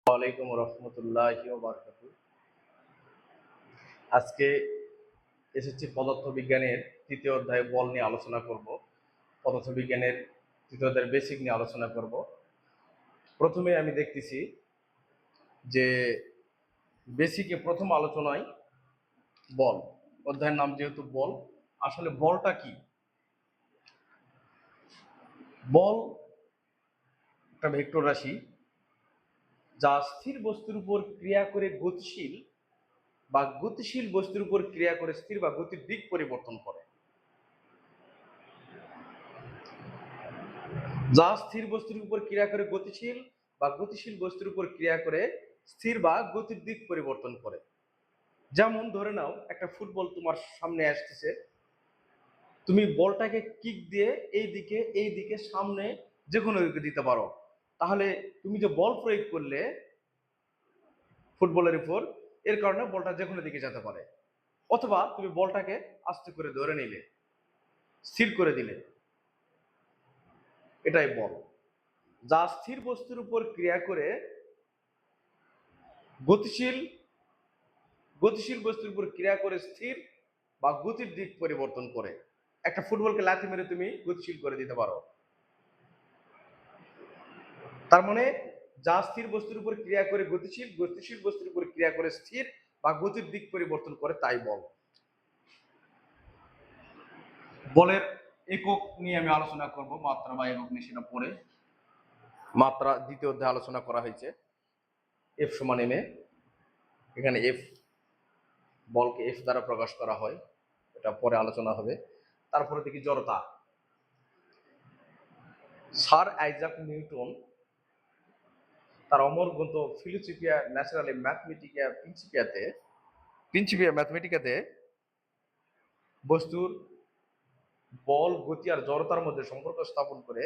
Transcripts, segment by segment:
ওয়ালাইকুম রহমতুল্লাহি ওয়া বারাকাতুহু। আজকে এসেছি পদার্থবিজ্ঞানের তৃতীয় অধ্যায় বল নিয়ে আলোচনা করব। পদার্থবিজ্ঞানের তৃতীয় অধ্যায়ের বেসিক নিয়ে আলোচনা করব। প্রথমে আমি দেখতেছি যে বেসিকে প্রথম আলোচনায় বল, অধ্যায়ের নাম যেহেতু বল, আসলে বলটা কি? বল একটা ভেক্টর রাশি যা স্থির বস্তুর উপর ক্রিয়া করে গতিশীল বা গতিশীল বস্তুর উপর ক্রিয়া করে স্থির বা গতির দিক পরিবর্তন করে। যা স্থির বস্তুর উপর ক্রিয়া করে গতিশীল বা গতিশীল বস্তুর উপর ক্রিয়া করে স্থির বা গতির দিক পরিবর্তন করে। যেমন ধরে নাও একটা ফুটবল তোমার সামনে আসতেছে, তুমি বলটাকে কিক দিয়ে এই দিকে সামনে যে কোনো দিকে দিতে পারো। তাহলে তুমি যে বল প্রয়োগ করলে ফুটবলের উপর, এর কারণে বলটা যে কোনো দিকে যেতে পারে। অথবা তুমি বলটাকে আস্তে করে ধরে নিলে, স্থির করে দিলে, এটাই বল। যা স্থির বস্তুর উপর ক্রিয়া করে গতিশীল গতিশীল বস্তুর উপর ক্রিয়া করে স্থির বা গতির দিক পরিবর্তন করে। একটা ফুটবলকে লাথি মেরে তুমি গতিশীল করে দিতে পারো। তার মানে যা স্থির বস্তুর উপর ক্রিয়া করে গতিশীল, গতিশীল বস্তুর উপর ক্রিয়া করে স্থির বা গতির দিক পরিবর্তন করে, তাই বল। বলের একক নিয়ে আমি আলোচনা করব, মাত্রা বা একক নিয়ে সেটা পরে। মাত্রা দ্বিতীয় অধ্যায়ে আলোচনা করা হয়েছে। এফ সমান এম এ, এখানে এফ, বলকে এফ দ্বারা প্রকাশ করা হয়, এটা পরে আলোচনা হবে। তারপরে দেখি জড়তা। স্যার আইজাক নিউটন তার অমর গ্রন্থ ফিলোসফিয়া ন্যাচারালি ম্যাথমেটিকা প্রিন্সিপিয়া ম্যাথমেটিকাতে বস্তুর বল, গতি আর জড়তার মধ্যে সম্পর্ক স্থাপন করে,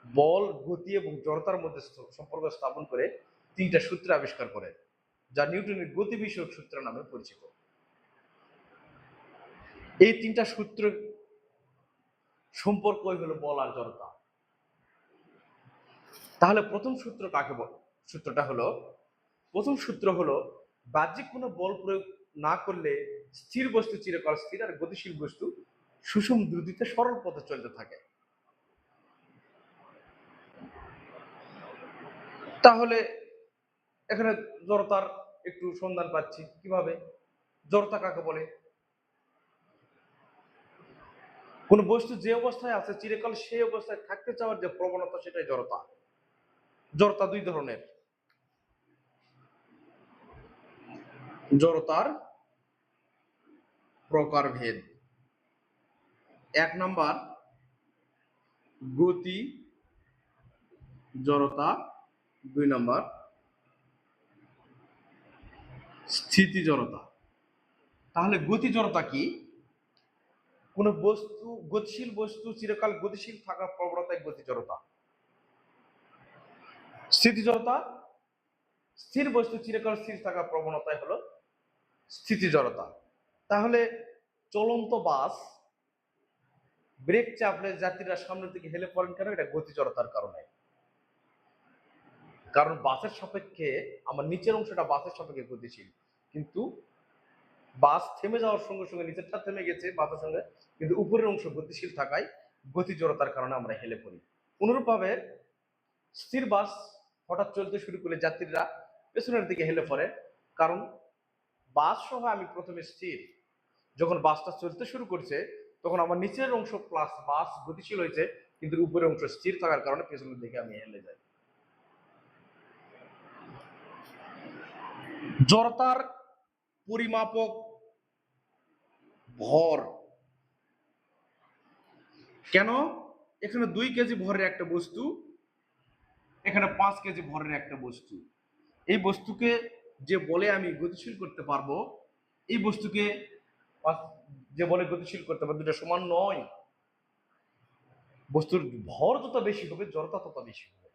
বল, গতি এবং জড়তার মধ্যে সম্পর্ক স্থাপন করে তিনটা সূত্র আবিষ্কার করে, যা নিউটনের গতি বিষয়ক সূত্র নামে পরিচিত। এই তিনটা সূত্র সম্পর্কই হলো বল আর জড়তা। তাহলে প্রথম সূত্র কাকে বল? প্রথম সূত্র হলো বাহ্যিক কোনো বল প্রয়োগ না করলে স্থির বস্তু চিরকাল স্থির আর গতিশীল বস্তু সুষম দ্রুতিতে সরল পথে চলতে থাকে। তাহলে এখানে জড়তার একটু সন্ধান পাচ্ছি কিভাবে। জড়তা কাকে বলে? কোন বস্তু যে অবস্থায় আছে চিরকাল সেই অবস্থায় থাকতে চাওয়ার যে প্রবণতা, সেটাই জড়তা। জড়তা দুই ধরনের। জড়তার প্রকারভেদ: এক নাম্বার গতি জড়তা, দুই নাম্বার স্থিতি জড়তা। তাহলে গতি জড়তা কি? কোন বস্তু, গতিশীল বস্তু চিরকাল গতিশীল থাকার প্রবণতায় গতি জড়তা। স্থিতি জড়তা, স্থির বস্তু চিরকাল স্থির থাকার প্রবণতায় হলো স্থিতি জড়তা। তাহলে চলন্ত বাস ব্রেক চাপলে যাত্রীরা সামনের দিকে হেলে পড়েন কেন? এটা গতি জড়তার কারণে। কারণ বাসের সাপেক্ষে আমার নিচের অংশটা বাসের সাপেক্ষে গতিশীল, কিন্তু বাস থেমে যাওয়ার সঙ্গে সঙ্গে নিচেরটা থেমে গেছে বাসের সঙ্গে, কিন্তু উপরের অংশ গতিশীল থাকায় গতি জড়তার কারণে আমরা হেলে পড়ি। অনুরূপভাবে স্থির বাস হঠাৎ চলতে শুরু করলে যাত্রীরা পেছনের দিকে হেলে পড়ে, কারণ বাস সহ আমি প্রথমে স্থির, যখন বাসটা চলতে শুরু করছে তখন আমার নিচের অংশ প্লাস বাস গতিশীল হয়েছে, কিন্তু উপরের অংশ স্থির থাকার কারণে পেছনের দিকে আমি হেলে যাই। জড়তার পরিমাপক ভর। কেন? এখানে 2 কেজি ভরের একটা বস্তু, এখানে 5 কেজি ভরের একটা বস্তু। এই বস্তুকে যে বলে আমি গতিশীল করতে পারবো, এই বস্তুকে যে বলে গতিশীল করতে পারবো, দুটো সমান নয়। বস্তুর ভর যত বেশি হবে জড়তা তত বেশি হবে।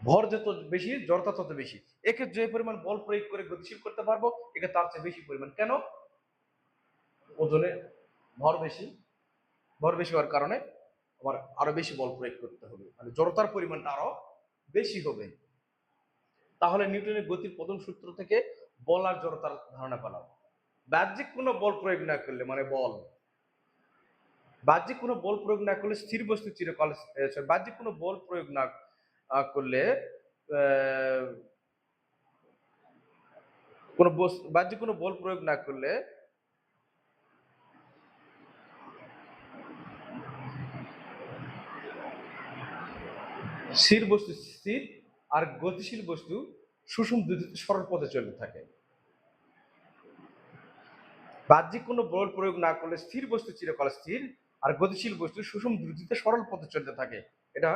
ভর যত বেশি জড়তা তত বেশি। একে যে পরিমাণ বল প্রয়োগ করে গতিশীল করতে পারবো, একে তার চেয়ে বেশি পরিমাণ। কেন? ওজনে ভর বেশি, ভর বেশি হওয়ার কারণে আবার আরো বেশি বল প্রয়োগ করতে হবে, মানে জড়তার পরিমাণটা আরো বেশি হবে। তাহলে নিউটনের গতির প্রথম সূত্র থেকে বল আর জড়তার ধারণা পেলাম। বাহ্যিক কোনো বল প্রয়োগ না করলে, মানে বাহ্যিক কোনো বল প্রয়োগ না করলে স্থির বস্তু চিরকাল, বাহ্যিক কোনো বল প্রয়োগ না করলে বাহ্যিক কোনো বল প্রয়োগ না করলে স্থির বস্তু স্থির আর গতিশীল বস্তু সুষম দ্রুতিতে সরল পথে চলতে থাকে। বাহ্যিক কোনো বল প্রয়োগ না করলে স্থির বস্তু চিরকাল স্থির আর গতিশীল বস্তু সুষম দ্রুতিতে সরল পথে চলতে থাকে। এটা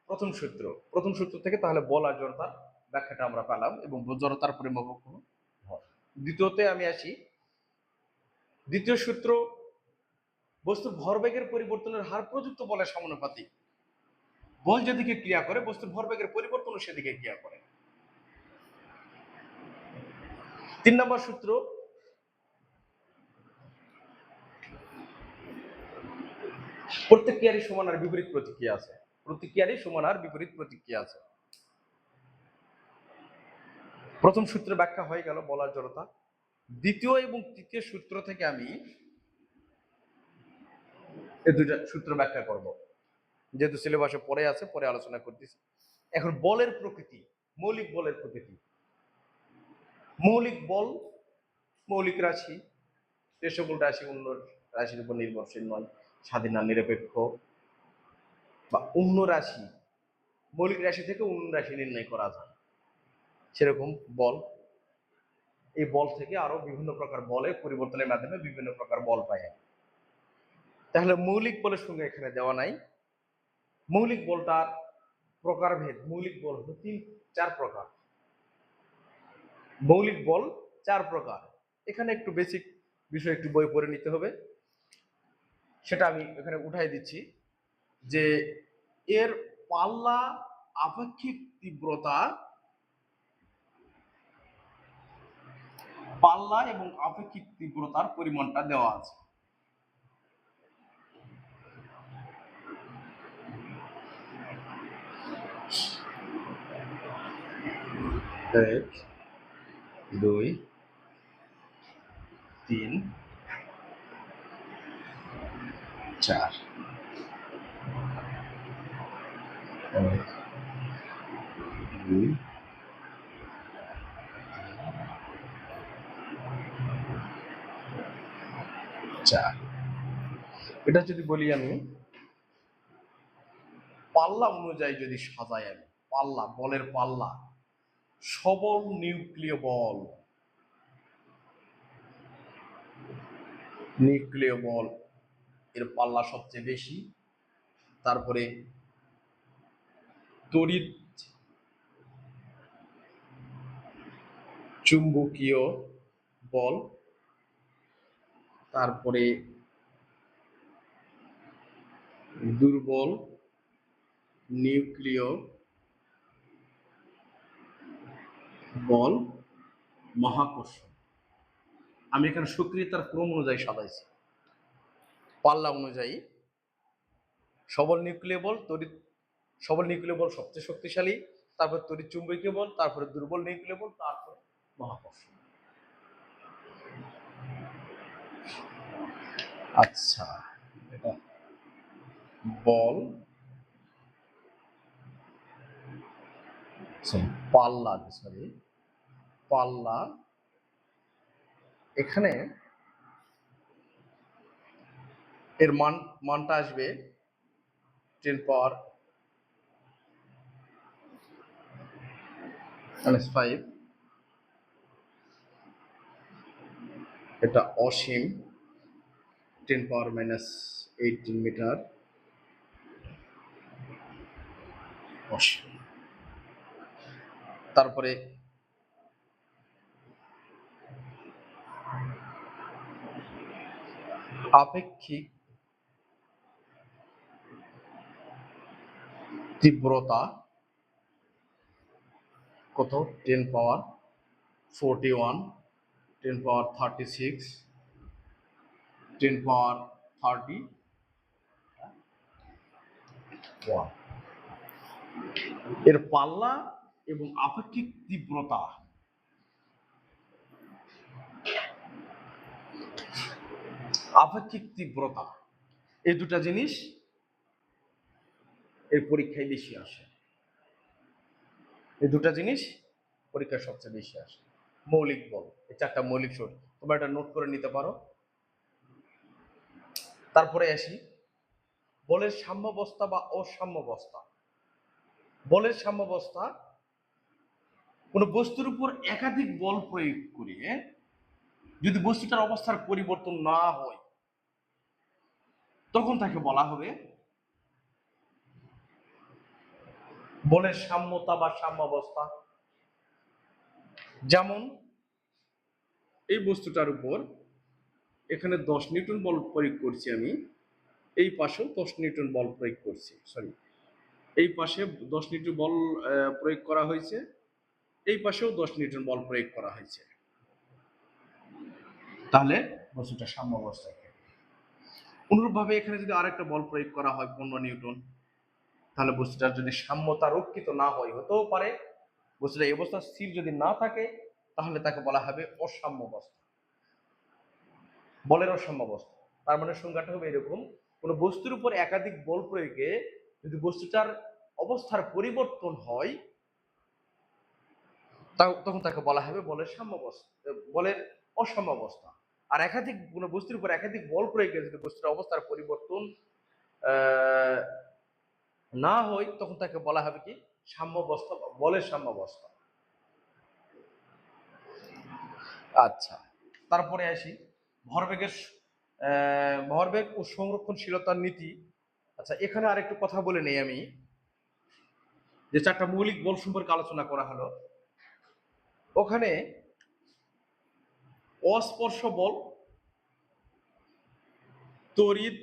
প্রথম সূত্র। প্রথম সূত্র থেকে তাহলে বল আর জড়তার ব্যাখ্যাটা আমরা পেলাম এবং জড়তার পরিমাপক হলো ভর। দ্বিতীয়তে আমি আসি। দ্বিতীয় সূত্র, বস্তুর ভরবেগের পরিবর্তনের হার প্রযুক্ত বলের সমানুপাতিক। বল যেদিকে ক্রিয়া করে বস্তুর ভরবেগের পরিবর্তনও সেদিকে ক্রিয়া করে। 3 নম্বর সূত্র, প্রত্যেক ক্রিয়ারই সমান আর বিপরীত প্রতিক্রিয়া আছে। প্রতিক্রিয়ারই সমান আর বিপরীত প্রতিক্রিয়া আছে। প্রথম সূত্রের ব্যাখ্যা হয়ে গেল বল আর জড়তা। দ্বিতীয় এবং তৃতীয় সূত্র থেকে আমি এই দুইটা সূত্র ব্যাখ্যা করব, যেহেতু সিলেবাসে পরে আছে, পরে আলোচনা করতেছি। এখন বলের প্রকৃতি, মৌলিক বলের প্রকৃতি। মৌলিক বল মৌলিক রাশি, যে সকল রাশি অন্য রাশির উপর নির্ভরশীল নয়, স্বাধীন আর নিরপেক্ষ, বা অন্য রাশি, মৌলিক রাশি থেকে অন্য রাশি নির্ণয় করা যায়, সেরকম বল। এই বল থেকে আরো বিভিন্ন প্রকার বলে পরিবর্তনের মাধ্যমে বিভিন্ন প্রকার বল পাই। তাহলে মৌলিক বলের সঙ্গে এখানে দেওয়া নাই। মৌলিক বলটার প্রকারভেদ, মৌলিক বল হলো 4 প্রকার। মৌলিক বল 4 প্রকার। এখানে একটু বেসিক বিষয় একটু বই পড়ে নিতে হবে, সেটা আমি এখানে উঠাই দিচ্ছি। যে এর পাল্লা, আপেক্ষিক তীব্রতা, পাল্লা এবং আপেক্ষিক তীব্রতার পরিমাণটা দেওয়া আছে। এক, দুই, তিন, চার। এক, দুই, চার। এটা যদি বলি আমি পাল্লা অনুযায়ী যদি সাজাই, আমি পাল্লা, বলের পাল্লা, সবল নিউক্লিয় বল, নিউক্লিয় বল এর পাল্লা সবচেয়ে বেশি। তারপরে তড়িৎ চুম্বকীয় বল, তারপরে দুর্বল নিউক্লিয় বল, মহাকর্ষণ। আমি এখানে সক্রিয়তার ক্রম অনুযায়ী সাজাইছি, পাল্লা অনুযায়ী। সবল নিউক্লিয় বল, সবল নিউক্লিয় বল সবচেয়ে শক্তিশালী, তারপর তড়িৎ চুম্বকীয় বল, তারপরে দুর্বল নিউক্লিয় বল, তারপর মহাকর্ষণ। আচ্ছা, এটা বল, পাল্লা, পাল্লা। এখানে এর মানটা আসবে 10 পাওয়ার -5। এটা অসীম, 10 পাওয়ার -18 মিটার অসীম। তারপরে আপেক্ষিক তীব্রতা কত? 10 পাওয়ার 41, 10 পাওয়ার 36, 10 পাওয়ার 31। এর পাল্লা এবং আপেক্ষিক তীব্রতা, আপেক্ষিক তীব্রতা এই দুটা জিনিস এর পরীক্ষায় বেশি আসে। এই দুটা জিনিস পরীক্ষায় সবচেয়ে বেশি আসে। মৌলিক বল, এই চারটা মৌলিক শর্ত তোমরা এটা নোট করে নিতে পারো। তারপরে আসি বলের সাম্যাবস্থা বা অসাম্যাবস্থা। বলের সাম্যাবস্থা কোন বস্তুর উপর একাধিক বল প্রয়োগ করে যদি বস্তুটার অবস্থার পরিবর্তন না হয় তখন তাকে বলা হবে বলের সাম্যতা বা সাম্যাবস্থা। যেমন এই বস্তুটার উপর এখানে 10 নিউটন বল প্রয়োগ করছি আমি, এই পাশেও 10 নিউটন বল প্রয়োগ করছি, সরি এই পাশে 10 নিউটন বল প্রয়োগ করা হয়েছে, এই পাশেও 10 নিউটন বল প্রয়োগ করা হয়েছে, তাহলে বস্তুটা সাম্যাবস্থায়। অনুরূপভাবে এখানে যদি আরেকটা বল প্রয়োগ করা হয় 15 নিউটন, তাহলে বস্তুটার যদি সাম্যতা রক্ষিত না হয়, হতেও পারে বস্তুটা এই অবস্থা স্থির যদি না থাকে, তাহলে তাকে বলা হবে অসাম্যাবস্থা, বলের অসাম্যাবস্থা। তার মানে সংজ্ঞাটা হবে এরকম, কোন বস্তুর উপর একাধিক বল প্রয়োগে যদি বস্তুটার অবস্থার পরিবর্তন হয় তখন তাকে বলা হবে বলের সাম্যাবস্থা, বলের অসাম্যাবস্থা। আর একাধিক কোন বস্তুর উপর একাধিক বল প্রয়োগে যদি বস্তুর অবস্থার পরিবর্তন না হয় তখন তাকে বলা হবে কি সাম্যাবস্থা, বলের সাম্যাবস্থা। আচ্ছা, তারপরে আসি ভরবেগের ভরবেগ ও সংরক্ষণশীলতার নীতি। আচ্ছা, এখানে আরেকটু কথা বলে নেই আমি, যে চারটা মৌলিক বল সম্পর্কে আলোচনা করা হলো, ওখানে অস্পর্শ বল, তড়িৎ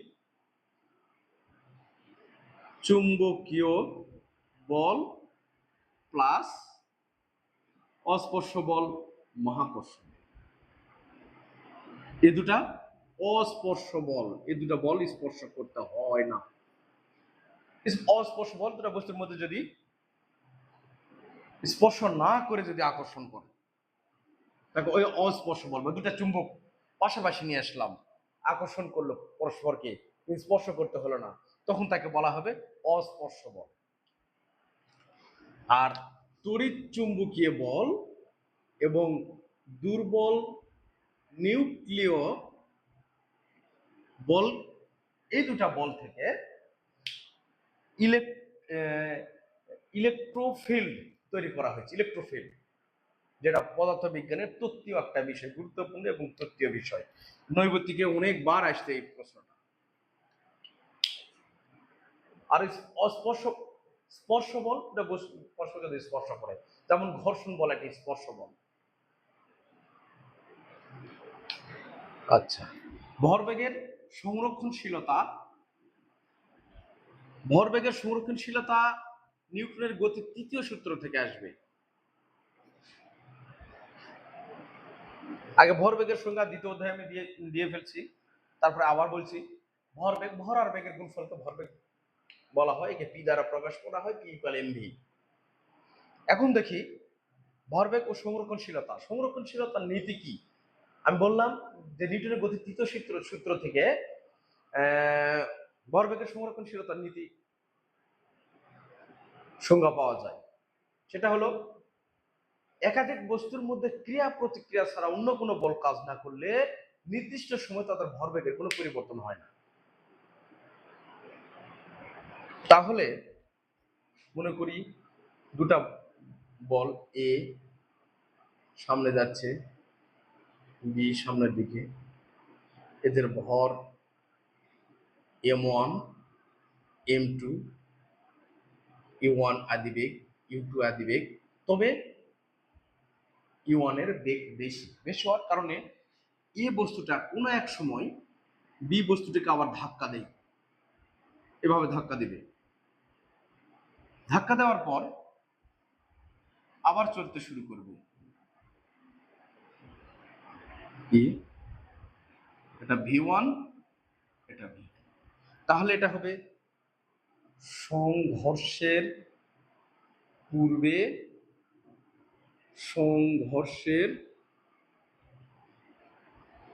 চুম্বকীয় বল প্লাস অস্পর্শ বল মহাকর্ষ, এই দুটা অস্পর্শ বল, এই দুটা বল স্পর্শ করতে হয় না। অস্পর্শ বল দুটা বস্তুর মধ্যে যদি স্পর্শ না করে যদি আকর্ষণ করে, তাকে ওই অস্পর্শ বল। দুটা চুম্বক পাশাপাশি নিয়ে আসলাম, আকর্ষণ করলো পরস্পরকে, স্পর্শ করতে হলো না, তখন তাকে বলা হবে অস্পর্শ বল। আর তড়িৎ চুম্বকীয় বল এবং দুর্বল নিউক্লিয় বল, এই দুটা বল থেকে ইলেকট্রোফিল্ড তৈরি করা হয়েছে। ইলেকট্রোফিল্ড যেটা পদার্থবিজ্ঞানের তত্ত্বীয় একটা বিষয়, গুরুত্বপূর্ণ এবং তত্ত্বীয় বিষয়, নৈবতিকে অনেকবার আসছে এই প্রশ্নটা। আর অস্পর্শ স্পর্শ বল, স্পর্শকে স্পর্শ করে, যেমন ঘর্ষণ বল একটা স্পর্শ বল। আচ্ছা, ভরবেগের সংরক্ষণশীলতা। ভরবেগের সংরক্ষণশীলতা নিউটনের গতির তৃতীয় সূত্র থেকে আসবে। আগে ভরবেগের সংজ্ঞা দ্বিতীয় অধ্যায়ে আমি দিয়ে ফেলছি, তারপরে আবার বলছি। ভরবেগ, ভর আর বেগের গুণফলকে ভরবেগ বলা হয়, একে পি দ্বারা প্রকাশ করা হয়, পি ইকুয়াল এমভি। এখন দেখি ভরবেগ ও সংরক্ষণশীলতা। সংরক্ষণশীলতার নীতি কি? আমি বললাম যে নিউটনের গতির তৃতীয় সূত্র থেকে ভরবেগের সংরক্ষণশীলতার নীতি সংজ্ঞা পাওয়া যায়। সেটা হলো একাধিক বস্তুর মধ্যে ক্রিয়া প্রতিক্রিয়া ছাড়া অন্য কোনো বল কাজ না করলে নির্দিষ্ট সময় তাদের ভরবেগের কোনো পরিবর্তন হয় না। তাহলে মনে করি দুটা বল, এ সামনে যাচ্ছে, বি সামনের দিকে, এদের ভর m1 m2 u1 আদি বেগ, u2 আদি বেগ, তবে u1 এর বেগ বেশি হওয়ার কারণে এ বস্তুটা কোনো এক সময় বি বস্তুটিকে আবার ধাক্কা দেয়, এভাবে ধাক্কা দিবে, ধাক্কা দেওয়ার পর আবার চলতে শুরু করবে। এটা v1, এটা v2, তাহলে এটা হবে সংঘর্ষের পূর্বে সংঘর্ষের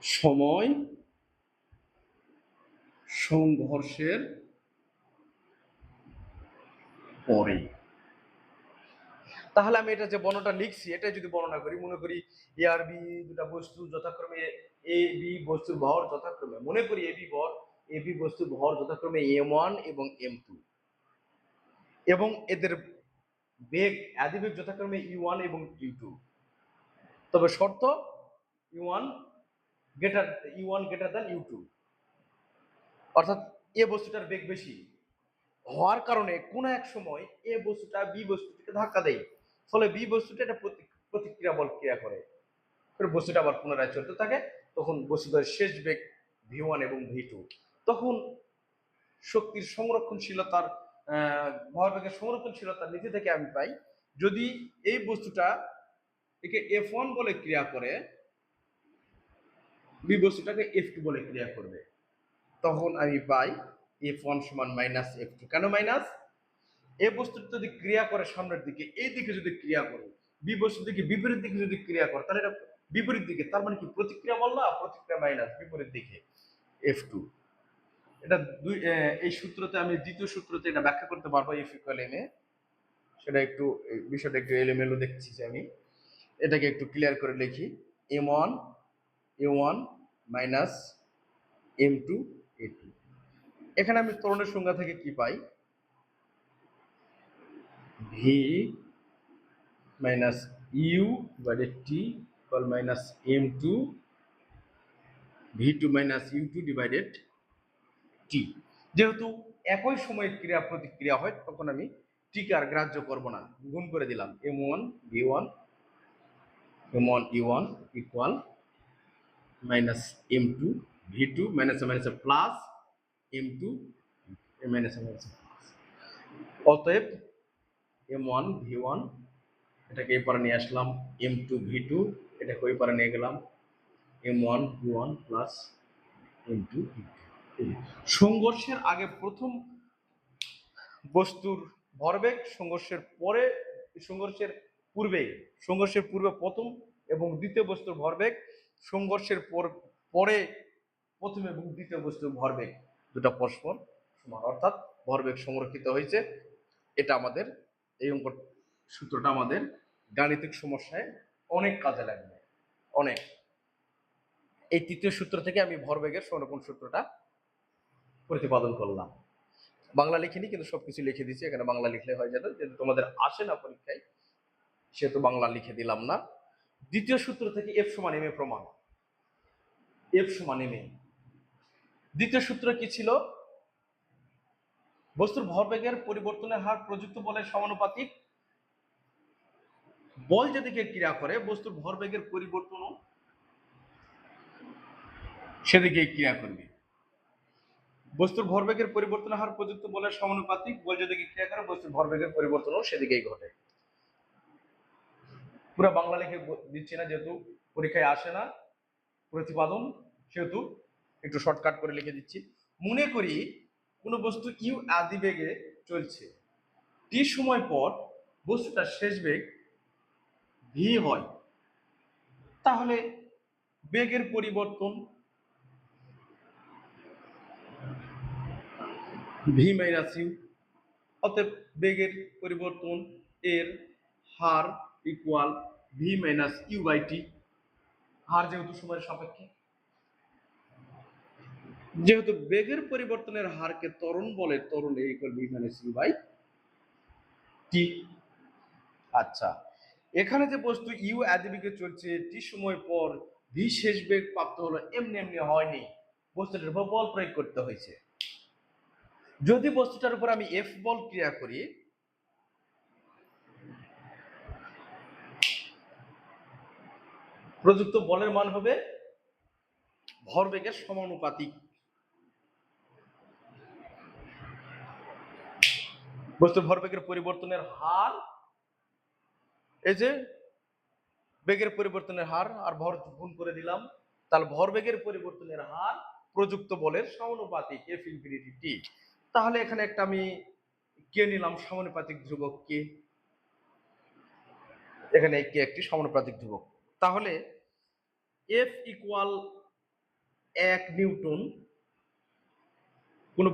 সময় সংঘর্ষের পরে। তাহলে আমি এটা যে বর্ণটা লিখছি এটা যদি বর্ণনা করি, মনে করি এ আর বি দুটা বস্তু যথাক্রমে এ বি বস্তুর ভর যথাক্রমে, মনে করি এ বি বস্তুর ভর যথাক্রমে m1 এবং m2 এবং এদের বেগ আদিবেগ যথাক্রমে u1 এবং u2। তবে শর্ত u1 গ্রেটার দ্যান u2, অর্থাৎ এ বস্তুটার বেগ বেশি হওয়ার কারণে কোন এক সময় এ বস্তুটা বি বস্তুটিকে ধাক্কা দেয়, ফলে বি বস্তুটা একটা প্রতিক্রিয়া বল ক্রিয়া করে, বস্তুটা আবার পুনরায় চলতে থাকে। তখন বস্তুটার শেষ বেগ v1 এবং v2। তখন শক্তির সংরক্ষণশীলতার ভরবেগের সংরক্ষণশীলতার নীতি থেকে আমি পাই, যদি এই বস্তুটা একে f1 বলে ক্রিয়া করে, বি বস্তুটাকে f2 বলে ক্রিয়া করবে, তখন আমি পাই f1 সমান মাইনাস f2। কেন মাইনাস? এ বস্তুটা যদি ক্রিয়া করে সামনের দিকে, এই দিকে যদি ক্রিয়া করে, বি বস্তুর দিকে বিপরীত দিকে যদি ক্রিয়া করে, তাহলে এটা বিপরীত দিকে, তার মানে কি প্রতিক্রিয়া বল না, প্রতিক্রিয়া মাইনাস বিপরীত দিকে f2। এটা এই সূত্রতে আমি দ্বিতীয় সূত্রতে এটা ব্যাখ্যা করতে পারবো f ইকুয়াল m এ। সেটা একটু বিষয়টা একটু এলোমেলো দেখছি যে আমি এটাকে একটু ক্লিয়ার করে লিখি। m1 a1 minus m2 a2। এখানে আমি ত্বরণের সংজ্ঞা থেকে কি পাই? v minus u divided t equal minus m2 v2 minus u2 divided t। যেহেতু একই সময়ে ক্রিয়া প্রতিক্রিয়া হয়, তখন আমি টিকে আর গ্রাহ্য করব না, গুণ করে দিলাম m1 v1 m1 u1 equal minus m2 v2 minus minus plus m2 minus minus. অতএব m1 v1 এটাকে এই পারে নিয়ে আসলাম, m2 v2 এটাকে ওই পারে নিয়ে গেলাম, m1 v1 plus m2 v2। সংঘর্ষের আগে প্রথম বস্তুর ভরবেগ, সংঘর্ষের পূর্বে প্রথম এবং দ্বিতীয় বস্তুর ভরবেগ, সংঘর্ষের পরে প্রথম এবং দ্বিতীয় বস্তুর ভরবেগ দুটা পরস্পর সমান, অর্থাৎ ভরবেগ সংরক্ষিত হয়েছে। এটা আমাদের এই অঙ্ক সূত্রটা আমাদের গাণিতিক সমস্যায় অনেক কাজে লাগবে, অনেক। এই তৃতীয় সূত্র থেকে আমি ভরবেগের সংরক্ষণ সূত্রটা প্রতিপাদন করলাম। বাংলা লিখিনি, কিন্তু সবকিছু লিখে দিচ্ছি, এখানে বাংলা লিখলে হয়ে যাবে, যেহেতু তোমাদের আসে না পরীক্ষায় সেহেতু বাংলা লিখে দিলাম না। দ্বিতীয় সূত্র থেকে এফ সমান এম এ প্রমাণ, এফ সমান এম এ। দ্বিতীয় সূত্র কি ছিল? বস্তুর ভরবেগের পরিবর্তনের হার প্রযুক্ত বলের সমানুপাতিক। বল যেদিকে ক্রিয়া করে বস্তুর ভরবেগের পরিবর্তনও সেদিকে ক্রিয়া করবে। বস্তুর ভরবেগের পরিবর্তনের হার প্রযুক্ত বলের সমানুপাতিক, বল যেদিকে ক্রিয়া করে বস্তুর ভরবেগের পরিবর্তনও সেদিকেই ঘটে। পুরো বাংলা লিখে দিচ্ছি না, যেহেতু পরীক্ষায় আসে না প্রতিপাদন, সেহেতু একটু শর্টকাট করে লিখে দিচ্ছি। মনে করি কোনো বস্তু ইউ আদি বেগে চলছে, টি সময় পর বস্তুটার শেষ বেগ ভি হয়, তাহলে বেগের পরিবর্তন ভি মাইনাস ইউ। অতএব বেগের পরিবর্তন এর হার equal V minus U by T. হার যেহেতু সময়ের সাপেক্ষে, যেহেতু বেগের পরিবর্তনের হারকে ত্বরণ বলে, ত্বরণ a equal V minus U by T. আচ্ছা, এখানে যে বস্তু ইউ আদিবেগে চলছে, টি সময় পর ভি শেষ বেগ প্রাপ্ত হলো, এমনি এমনি হয়নি, বস্তুটার উপর বল প্রয়োগ করতে হয়েছে। যদি বস্তুটার উপর আমি এফ বল ক্রিয়া করি, প্রযুক্ত বলের মান হবে ভরবেগের সমানুপাতিক। বস্তুর ভরবেগের পরিবর্তনের হার, এই যে বেগের পরিবর্তনের হার আর ভর গুণ করে দিলাম, তাহলে ভরবেগের পরিবর্তনের হার প্রযুক্ত বলের সমানুপাতিক এফ ইনফিনিটি টি। তাহলে এখানে একটা আমি কে নিলাম, সমানুপাতিক ধ্রুবক কে। এখানে কে একটি সমানুপাতিক ধ্রুবক। তাহলে এফ ইকুয়াল 1 নিউটন, কোন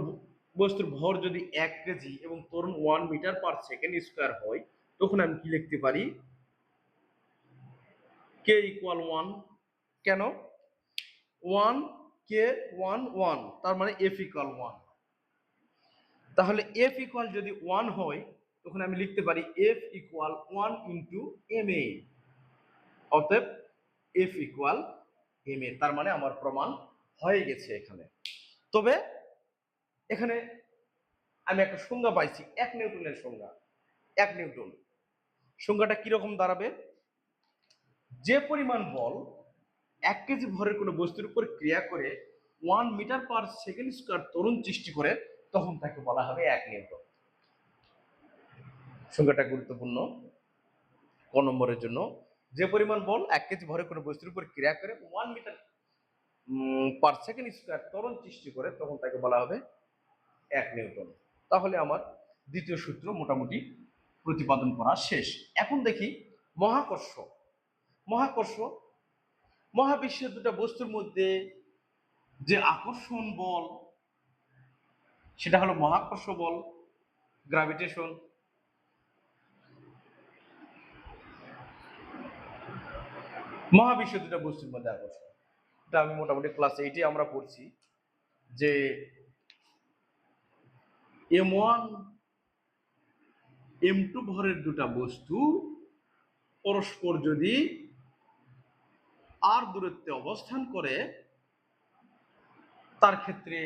বস্তুর ভর যদি 1 কেজি এবং ত্বরণ 1 মিটার পার সেকেন্ড স্কয়ার হয়, তখন আমি কি লিখতে পারি? K equal 1। কেন 1? কে 1 1, তার মানে এফ ইকুয়াল 1। তাহলে এফ ইকুয়াল যদি 1 হয়, তখন আমি লিখতে পারি F equal 1 into M A. অতএব এফ ইকুয়াল এম এ। তার মানে আমার প্রমাণ হয়ে গেছে এখানে। তবে এখানে আমি একটা সংজ্ঞা পাইছি, 1 নিউটনের সংজ্ঞা। 1 নিউটন সংজ্ঞাটা কিরকম দাঁড়াবে? যে পরিমাণ বল 1 কেজি ভরের কোনো বস্তুর উপর ক্রিয়া করে 1 মিটার পার সেকেন্ড স্কয়ার ত্বরণ সৃষ্টি করে, তখন তাকে বলা হবে 1 নিউটন। সংজ্ঞাটা গুরুত্বপূর্ণ। ক নম্বরের জন্য, যে পরিমাণ বল 1 কেজি ভরের কোনো বস্তুর উপর ক্রিয়া করে 1 মিটার পার সেকেন্ড স্কয়ার ত্বরণ সৃষ্টি করে, তখন তাকে বলা হবে 1 নিউটন। তাহলে আমার দ্বিতীয় সূত্র মোটামুটি প্রতিপাদন করা শেষ। এখন দেখি মহাকর্ষ। মহাকর্ষ, মহাবিশ্বের দুটো বস্তুর মধ্যে যে আকর্ষণ বল, সেটা হলো মহাকর্ষ বল, গ্রাভিটেশন। মহাবিশ্বের দুটো বস্তুর মধ্যে আকর্ষণ, এটা আমি মোটামুটি ক্লাস 8-এ আমরা পড়ছি যে M1 M2 ভরের দুটা বস্তু পরস্পর যদি আর দূরত্বে অবস্থান করে, তার ক্ষেত্রে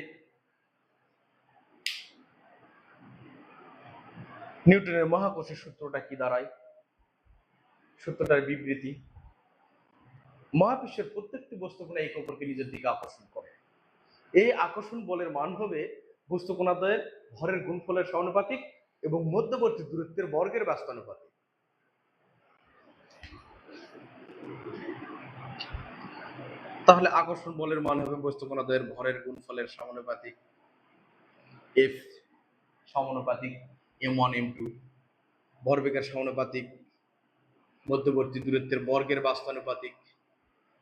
নিউটনের মহাকর্ষের সূত্রটা কি দাঁড়ায়? সূত্রটার বিবৃতি: মহাবিশ্বের প্রত্যেকটি বস্তুকণা একে অপরকে নিজের দিকে আকর্ষণ করে। এই আকর্ষণ বলের মান হবে বস্তুকণাদ্বয়ের ভরের গুণফলের সমানুপাতিক এবং মধ্যবর্তী দূরত্বের বর্গের ব্যস্তানুপাতিক। তাহলে আকর্ষণ বলের মান হবে বস্তুকণাদ্বয়ের ভরের গুণফলের সমানুপাতিক, এফ সমানুপাতিক M1 M2, ভরবেগের সমানুপাতিক, মধ্যবর্তী দূরত্বের বর্গের ব্যস্তানুপাতিক,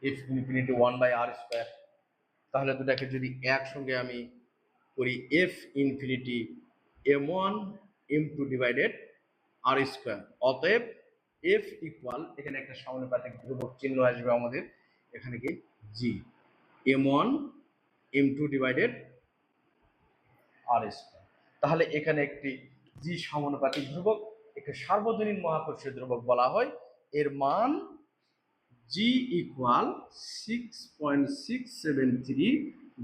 এফ ইনফিনিটি 1/r²। তাহলে দুটাকে যদি একসঙ্গে আমি করি, F infinity M1 M2 divided r²। অতএব এফ ইকুয়াল, এখানে একটা সমানুপাতিক ধ্রুবক চিহ্ন আসবে আমাদের, এখানে কি জি, M1 M2 ডিভাইডেড r²। তাহলে এখানে একটি জি সমানুপাতিক ধ্রুবক, একে সার্বজনীন মহাকর্ষীয় ধ্রুবক বলা হয়। এর মান জি ইকুয়াল 6.673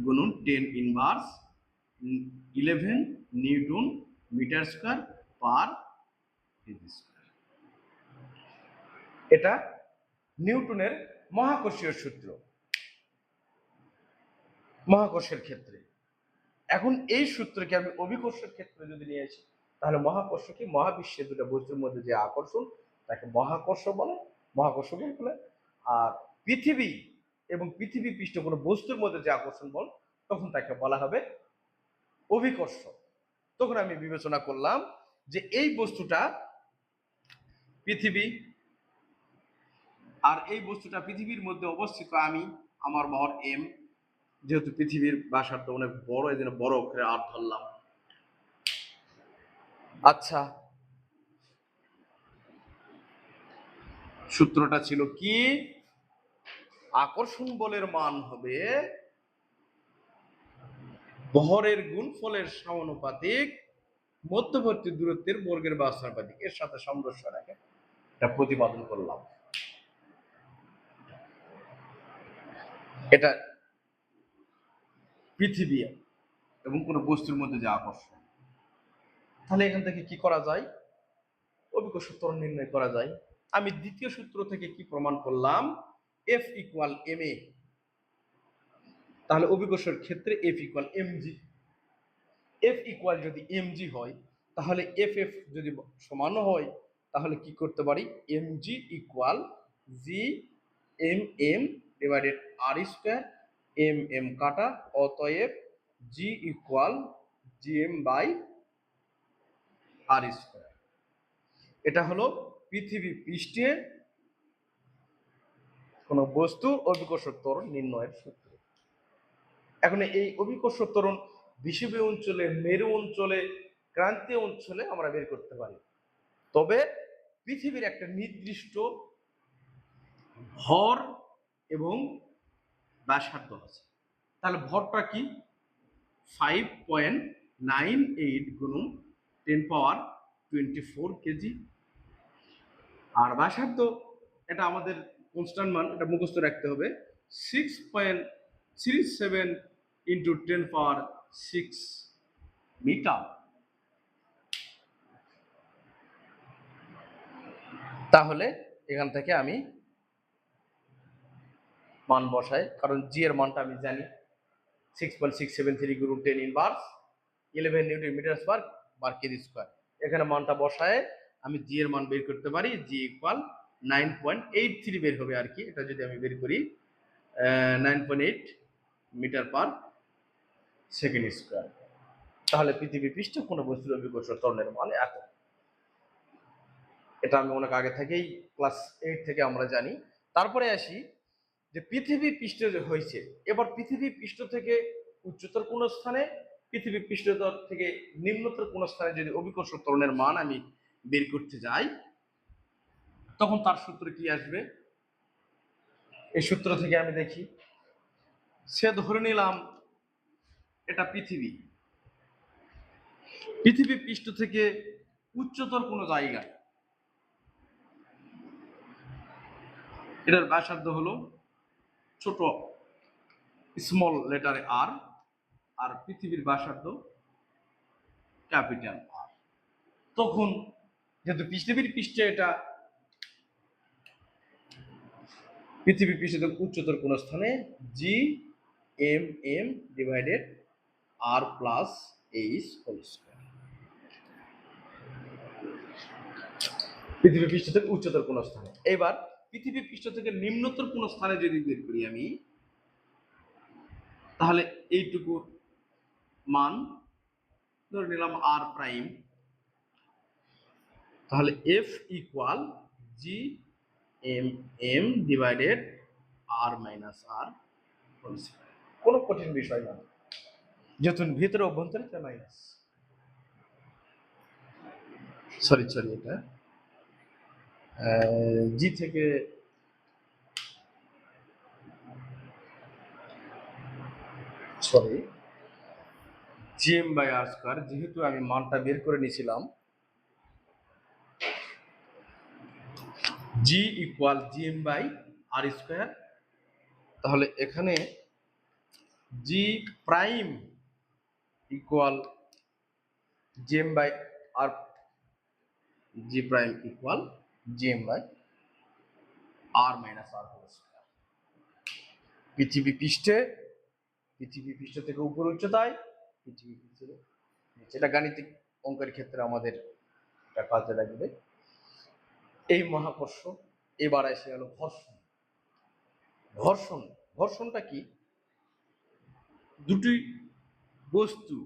গুণন 10⁻11 newton metre square per kg square. এটা নিউটনের মহাকর্ষীয় সূত্র মহাকর্ষের ক্ষেত্রে। এখন এই সূত্রকে আমি অভিকর্ষের ক্ষেত্রে যদি নিয়ে আসি, তাহলে মহাকর্ষ কি? মহাবিশ্বের দুটো বস্তুর মধ্যে যে আকর্ষণ, তাকে মহাকর্ষ বলে, মহাকর্ষ বল বলে। আর পৃথিবী এবং পৃথিবী পৃষ্ঠ কোনো বস্তুর মধ্যে যে আকর্ষণ বল, তখন তাকে বলা হবে অভিকর্ষ। তখন আমি বিবেচনা করলাম যে এই বস্তুটা পৃথিবী, আর এই বস্তুটা পৃথিবীর মধ্যে অবস্থিত। আমি, আমার ভর এম, যেহেতু পৃথিবীর ব্যাসার্ধ অনেক বড়, এই জন্য বড় অক্ষরে আর ধরলাম। আচ্ছা, সূত্রটা ছিল কি? আকর্ষণ বলের মান হবে ভরের গুণফলের সমানুপাতিক, মধ্যবর্তী দূরত্বের বর্গের ব্যস্তানুপাতিক। এর সাথে সামঞ্জস্য রেখে এটা প্রতিপাদন করলাম। এটা পৃথিবী এবং কোন বস্তুর মধ্যে যে আকর্ষণ। তাহলে এখান থেকে কি করা যায়? অভিকর্ষ ত্বরণ নির্ণয় করা যায়। আমি দ্বিতীয় সূত্র থেকে কি প্রমাণ করলাম? এফ ইকুয়াল এম এ। তাহলে অভিকর্ষের ক্ষেত্রে F equal MG. F equal যদি এমজি হয়, তাহলে এফ এফ যদি সমান হয়, তাহলে কি করতে পারি? MG equal G M M divided R square, M M কাটা। অতএব G equal G M by R square. এটা হলো পৃথিবী পৃষ্ঠে কোন বস্তুর অভিকর্ষ ত্বরণ নির্ণয়ের সূত্র। এখন এই অভিকর্ষ ত্বরণ বিষুবীয় অঞ্চলে, মেরু অঞ্চলে, ক্রান্তীয় অঞ্চলে আমরা বের করতে পারি। তবে পৃথিবীর একটা নির্দিষ্ট ভর এবং ব্যাসার্ধ আছে। তাহলে ভরটা কি? 5.98 গুণন 10^24 কেজি। আর ব্যাসার্ধ এটা আমাদের কনস্ট্যান্ট মান, এটা মুখস্থ রাখতে হবে, 6.37 ইন্টু 10^6 মিটার। তাহলে এখান থেকে আমি মান বসাই, কারণ জি এর মানটা আমি জানি, 6.673 গুণ 10 inverse 11 newton metre per kg square. এখানে মানটা বসায় আমি জি এর মান বের করতে পারি। জি ইকুয়াল 9.83 বের হবে আর কি। এটা যদি আমি বের করি 9.8 মিটার পার সেকেন্ড স্কয়ার। তাহলে পৃথিবী পৃষ্ঠে কোনো বস্তুর অভিকর্ষ ত্বরণের মান এত। এটা আমি অনেক আগে থেকেই ক্লাস 8 থেকে আমরা জানি। তারপরে আসি যে পৃথিবী পৃষ্ঠ যে হয়েছে, এবার পৃথিবী পৃষ্ঠ থেকে উচ্চতর কোন স্থানে, পৃথিবী পৃষ্ঠতল থেকে নিম্নতর কোন স্থানে যদি অভিকর্ষ ত্বরণের মান আমি বের করতে যাই, তখন তার সূত্র কি আসবে? এই সূত্র থেকে আমি দেখি, সে ধরে নিলাম এটা পৃথিবী, পৃথিবী পৃষ্ঠ থেকে উচ্চতর কোন জায়গায় এটার ব্যাসার্ধ হলো ছোট স্মল লেটারে আর, আর পৃথিবীর ব্যাসার্ধ ক্যাপিটাল আর। তখন যেহেতু পৃথিবীর পৃষ্ঠে এটা, পৃথিবী পৃষ্ঠ থেকে উচ্চতর কোন স্থানে, জি এম এম ডিভাইডেড আর প্লাস এইচ হোল স্কয়ার। পৃথিবী পৃষ্ঠ থেকে উচ্চতর কোন স্থানে। এবার পৃথিবী পৃষ্ঠ থেকে নিম্নতর কোন স্থানে যদি বের করি আমি, তাহলে এইটুকু মান ধরে নিলাম আর প্রাইম। তাহলে F equal G M M divided R minus R whole square. কোনো কঠিন বিষয় না, যেহেতু ভিতরে অভ্যন্তরে মাইনাস, সরি এটা জি থেকে sorry GM by R square, যেহেতু আমি মানটা বের করে নিয়েছিলাম G equal GM by R square, তাহলে এখানে G prime equal GM by R, G prime equal GM by R minus R whole square. পৃথিবী পৃষ্ঠ থেকে উপর উচ্চতায়, পৃথিবী পৃষ্ঠে নিচে। এটা গাণিতিক অঙ্কের ক্ষেত্রে আমাদের এটা কাজে লাগবে। এই মহাকর্ষ। এবার এসে গেল ঘর্ষণ। ঘর্ষণটা কি? দুটি বস্তু,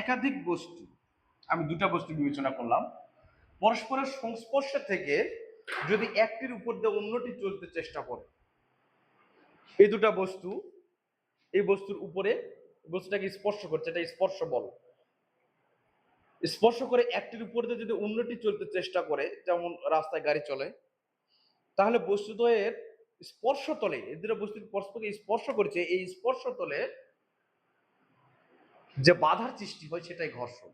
একাধিক বস্তু, আমি দুটা বস্তু বিবেচনা করলাম, পরস্পরের সংস্পর্শে থেকে যদি একটির উপর দিয়ে অন্যটি চলতে চেষ্টা করে, এই দুটা বস্তু, এই বস্তুর উপরে বস্তুটাকে স্পর্শ করছে, এটা স্পর্শ বল। স্পর্শ করে একটির উপর দিয়ে যদি অন্যটি চলতে চেষ্টা করে, যেমন রাস্তায় গাড়ি চলে, তাহলে বস্তুদ্বয়ের স্পর্শতলে, এদের বস্তু পরস্পরকে স্পর্শ করছে, এই স্পর্শতলে যে বাধার সৃষ্টি হয় সেটাই ঘর্ষণ।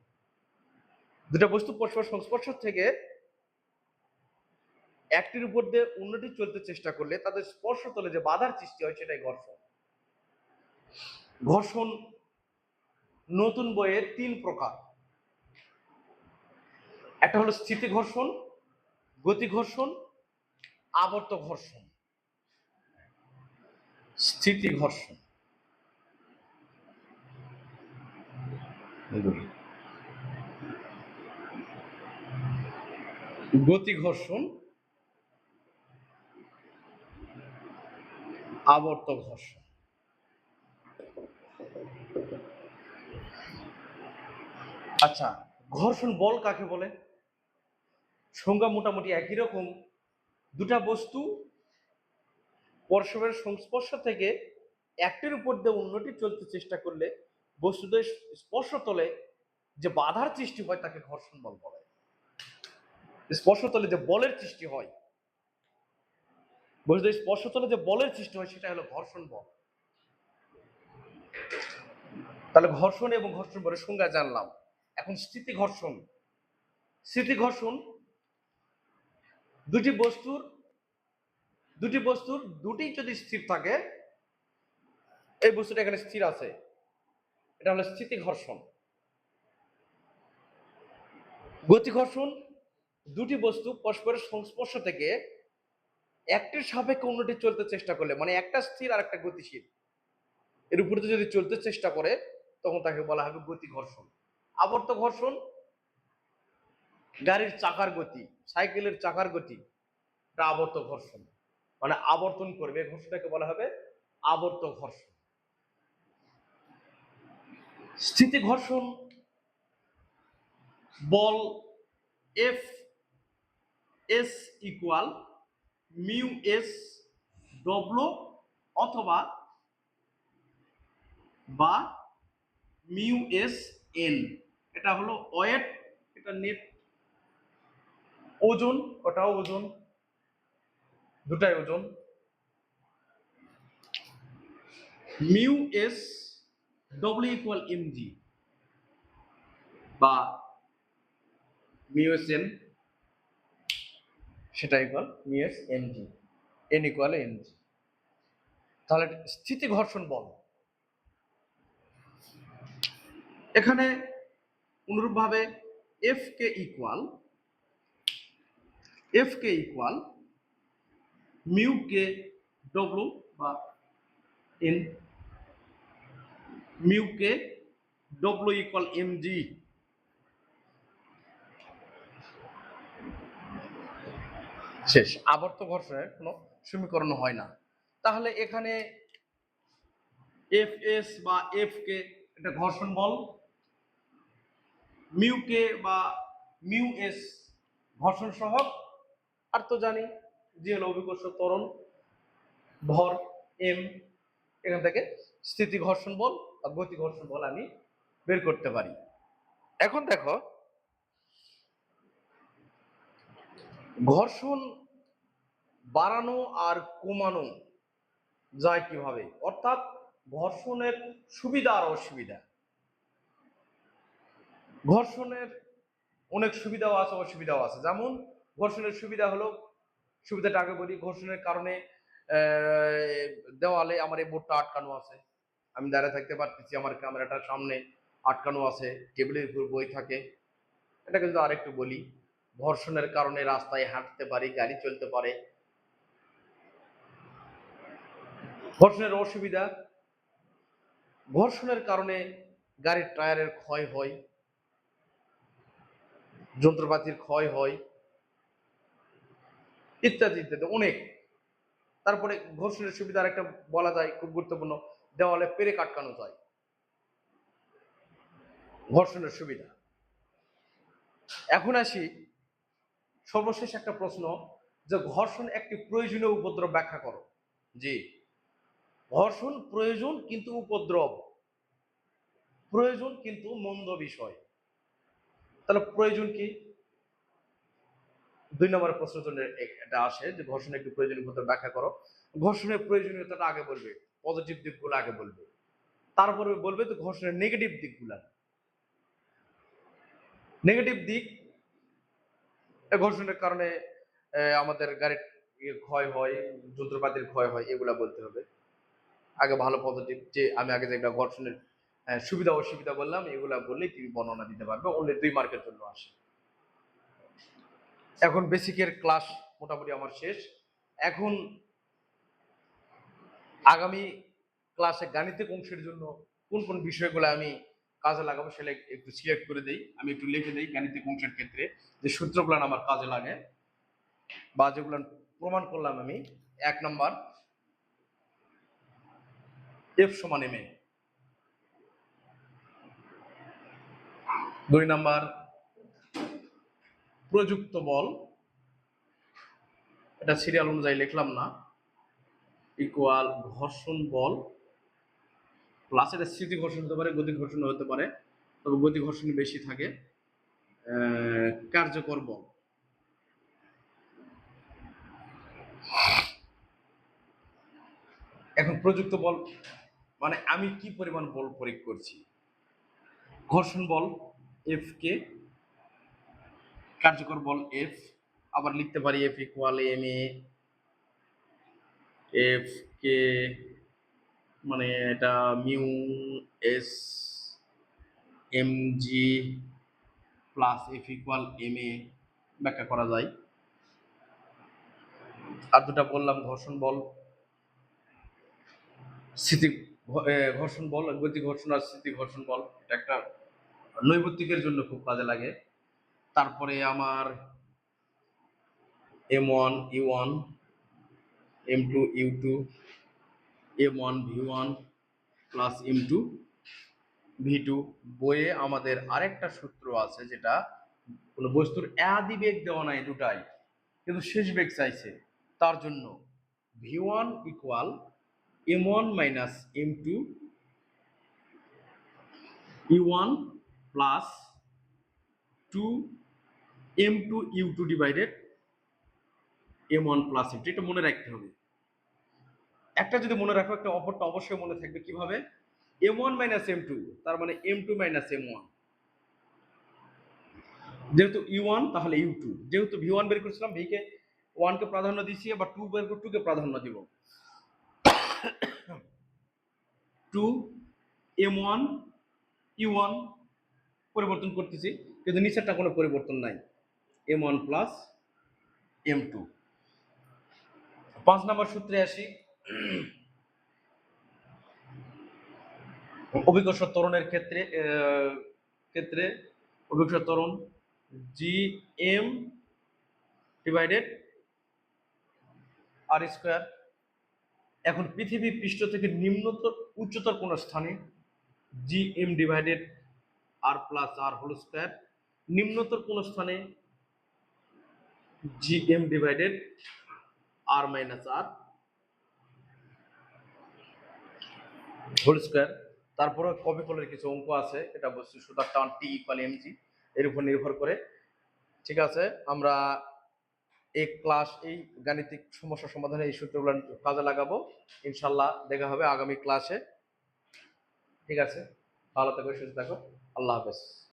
দুটা বস্তু পরস্পর সংস্পর্শ থেকে একটির উপর দিয়ে অন্যটি চলতে চেষ্টা করলে তাদের স্পর্শতলে যে বাধার সৃষ্টি হয় সেটাই ঘর্ষণ। ঘর্ষণ নতুন বইয়ের 3 প্রকার। একটা হলো স্থিতি ঘর্ষণ, গতি ঘর্ষণ, আবর্ত ঘর্ষণ। স্থিতি ঘর্ষণ, গতি ঘর্ষণ, আবর্ত ঘর্ষণ। আচ্ছা, ঘর্ষণ বল কাকে বলে? সংজ্ঞা মোটামুটি একই রকম। দুটা বস্তু পরস্পরের সংস্পর্শ থেকে একটির উপর দিয়ে অন্যটি চলতে চেষ্টা করলে বস্তুদের স্পর্শতলে যে বাধার সৃষ্টি হয় তাকে ঘর্ষণ বল বলে। স্পর্শতলে যে বলের সৃষ্টি হয়, বস্তুদের স্পর্শতলে যে বলের সৃষ্টি হয় সেটা হলো ঘর্ষণ বল। তাহলে ঘর্ষণ এবং ঘর্ষণ বলের সংজ্ঞা জানলাম। এখন স্থিতি ঘর্ষণ। স্থিতি ঘর্ষণ দুটি বস্তুর দুটি যদি স্থির থাকে, এই বস্তুটা এখানে স্থির আছে, এটা হলো স্থিতি ঘর্ষণ। গতি ঘর্ষণ দুটি বস্তু পরস্পরের সংস্পর্শ থেকে একটির সাপেক্ষে অন্যটি চলতে চেষ্টা করলে, মানে একটা স্থির আর একটা গতিশীল, এর উপরে যদি চলতে চেষ্টা করে তখন তাকে বলা হবে গতি ঘর্ষণ। আবর্ত ঘর্ষণ গাড়ির চাকার গতি, সাইকেলের চাকার গতি, এটা আবর্ত ঘর্ষণ, মানে আবর্তন করবে, ঘর্ষণটাকে বলা হবে আবর্ত ঘর্ষণ। স্থিতি ঘর্ষণ বল F S equal mu S W অথবা বা মিউ এস এন। এটা হলো ওয়েট, এটা নেট ওজন, ওটাও ওজন, দুটাই ওজন। Mu S W equal MG বা মিউ এস এন, সেটা equal mu S MG, N equal MG. তাহলে স্থিতি ঘর্ষণ বল। এখানে অনুরূপভাবে এফ কে ইকুয়াল মিউ কে ডব্লু বা এন, মিউ কে ডব্লু ইকুয়াল এমজি। শেষ। আবর্ত ঘর্ষণের কোনো সমীকরণ হয় না। তাহলে এখানে এফ এস বা এফ কে এটা ঘর্ষণ বল, মিউ কে বা মিউ এস ঘর্ষণ সহগ, আর তো জানি জি হলো অভিকর্ষ ত্বরণ, ভর এম, এখান থেকে স্থিতি ঘর্ষণ বল বা গতি ঘর্ষণ বল আমি বের করতে পারি। এখন দেখো ঘর্ষণ বাড়ানো আর কমানো যায় কিভাবে, অর্থাৎ ঘর্ষণের সুবিধা আর অসুবিধা। ঘর্ষণের অনেক সুবিধাও আছে অসুবিধাও আছে। যেমন ঘর্ষণের সুবিধা হলো, সুবিধাটা আগে বলি, ঘর্ষণের কারণে দেওয়ালে আমার এই বোর্ডটা আটকানো আছে, আমি দাঁড়িয়ে থাকতে পারতেছি, আমার ক্যামেরাটার সামনে আটকানো আছে, টেবিলের উপর বই থাকে। এটাকে যদি আরেকটু বলি, ঘর্ষণের কারণে রাস্তায় হাঁটতে পারি, গাড়ি চলতে পারে। ঘর্ষণের অসুবিধা, ঘর্ষণের কারণে গাড়ির টায়ারের ক্ষয় হয়, যন্ত্রপাতির ক্ষয় হয়, ইত্যাদি ইত্যাদি অনেক। তারপরে ঘর্ষণের সুবিধা আরেকটা বলা যায় খুব গুরুত্বপূর্ণ, দেওয়ালে পেরেক আটকানো যায়, ঘর্ষণের সুবিধা। এখন আসি সর্বশেষ একটা প্রশ্ন, যে ঘর্ষণ একটি প্রয়োজনীয় উপদ্রব ব্যাখ্যা করো। জি, ঘর্ষণ প্রয়োজন কিন্তু উপদ্রব, প্রয়োজন কিন্তু মন্দ বিষয়। তাহলে প্রয়োজন কি? 2 নম্বর প্রশ্নের জন্য এটা আসে যে ঘর্ষণ একটি প্রয়োজনীয় উপদ্রব ব্যাখ্যা করো। ঘর্ষণের প্রয়োজনীয়তাটা আগে বলবে, পজিটিভ দিকগুলো আগে বলবে, তারপরে বলবে যে ঘর্ষণের নেগেটিভ দিকগুলো। নেগেটিভ দিক, ঘর্ষণের কারণে আমাদের গাড়ির ক্ষয় হয়, যন্ত্রপাতির ক্ষয় হয়, এগুলা বলতে হবে আগে। ভালো পজিটিভ, যে আমি আগে যেটা ঘর্ষণের সুবিধা অসুবিধা বললাম, এগুলা বললেই তুমি বর্ণনা দিতে পারবে, অনলি 2 মার্কের জন্য আসে। এখন বেসিকের ক্লাস মোটামুটি আমার শেষ। এখন আগামী ক্লাসে গাণিতিক অংশের জন্য কোন কোন বিষয়গুলো আমি কাজে লাগাবো সেটা একটু সিলেক্ট করে দেই, আমি একটু লিখে দেই। গাণিতিক অংশের ক্ষেত্রে যে সূত্রগুলো আমার কাজে লাগে বা যেগুলো প্রমাণ করলাম আমি, 1 নম্বর এফ সমান এম এ, 2 নম্বর প্রযুক্ত বল, এটা সিরিয়াল অনুযায়ী লিখলাম না, ইকুয়াল ঘর্ষণ বল প্লাস, এটা স্থিতি ঘর্ষণ হতে পারে, গতি ঘর্ষণ হতে পারে, তবে গতি ঘর্ষণ বেশি থাকে, কার্যকর বল। এখন প্রযুক্ত বল মানে আমি কি পরিমাণ বল প্রয়োগ করছি। ঘর্ষণ বল এফ কে, কার্যকর বল এফ, আবার লিখতে পারি F equal M A, F কে মানে এটা mu S M G plus F equal M A ব্যাখ্যা করা যায়। আর দুটা বললাম ঘর্ষণ বল, স্থিতি ঘর্ষণ বল, গতি ঘর্ষণ আর স্থিতি ঘর্ষণ বল, এটা একটা নৈর্ব্যক্তিকের জন্য খুব কাজে লাগে। তারপরে আমার M1 U1, M2 U2, M1 V1 plus M2 V2। বইয়ে আমাদের আরেকটা সূত্র আছে, যেটা কোনো বস্তুর আদি বেগ দেওয়া নাই দুটাই, কিন্তু শেষ বেগ চাইছে, তার জন্য V1 equal M1 minus M2 U1 plus 2 M2 U2 divided M1 plus M2। এটা মনে রাখতে হবে, একটা যদি মনে রাখো একটা অপরটা অবশ্যই মনে থাকবে। কিভাবে? M1 মাইনাস M2 তার মানে M2 মাইনাস M1, যেহেতু U1 তাহলে U2, যেহেতু V1 বের করেছিলাম, V কে 1 কে প্রাধান্য দিয়েছি, আবার 2 বের করে 2 কে প্রাধান্য দিব। 2 M1 U1 পরিবর্তন করতেছি, কিন্তু নিচেরটা কোনো পরিবর্তন নাই, M1 প্লাস M2। 5 নম্বর সূত্রে আসি। অভিকর্ষ ত্বরণের ক্ষেত্রে অভিকর্ষ ত্বরণ জি এম ডিভাইডেড আর স্কোয়ার। এখন পৃথিবী পৃষ্ঠ থেকে নিম্নতর উচ্চতর কোন স্থানে জি এম ডিভাইডেড আর প্লাস আর হোল স্কোয়ার, নিম্নতর কোন স্থানে G M divided R minus R whole square. তারপরে কপিফলের কিছু অঙ্ক আছে, এটা বলছি সুতার টান টি ইকুয়াল এম জি, এর উপর নির্ভর করে। ঠিক আছে, আমরা এই গাণিতিক সমস্যা সমাধানে এই সূত্রগুলো কাজে লাগাবো। ইনশাল্লাহ দেখা হবে আগামী ক্লাসে। ঠিক আছে, ভালো থাকো, সুস্থ থাকো, আল্লাহ হাফেজ।